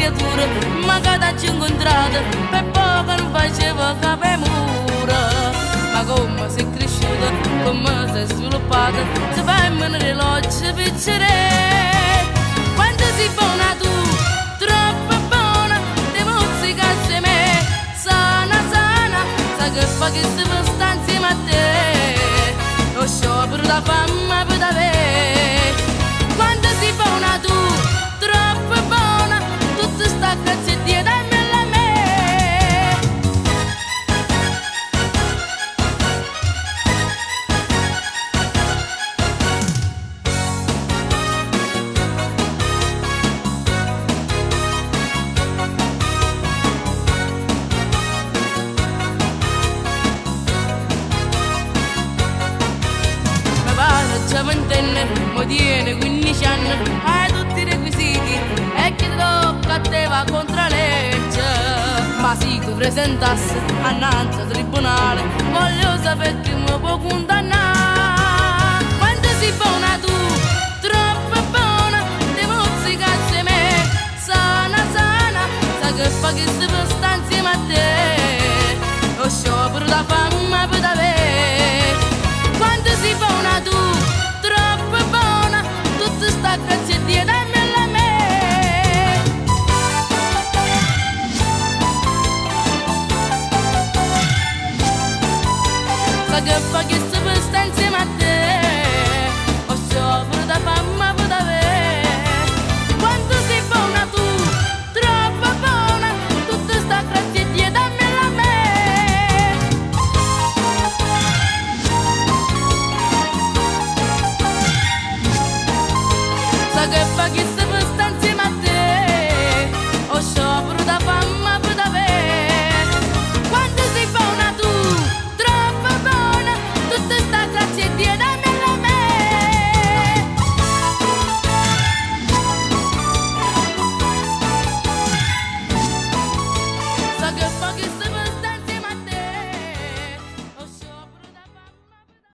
creatura, ma che t'ha incontrato, per poco non facevo capemura. Ma come sei cresciuta, come sei sviluppata, se fai meno relogio piccere. Quando sei buona tu, troppo buona, ti mozzica a me, sana, sana, sai che fa che si può stare insieme a te, lo sciopero da fame per te. Quando sei buona tu, troppo buona, tutto sta cazzettina dammela a me. C'è ventenne, mo tiene 15 anni, hai tutti i requisiti e che ti tocca a te va contro la legge. Ma se ti presentassi annanzi al tribunale, voglio sapere chi mi può condannare. Quando sei buona tu, troppo buona, ti mozzica a me, sana, sana, sai che fa che si può stare insieme a te, lo sciopero da fame per te. Quando sei buona tu, troppo buona, tutto sta cazzettina dammela a me. Sa che fa che si può stare insieme a te.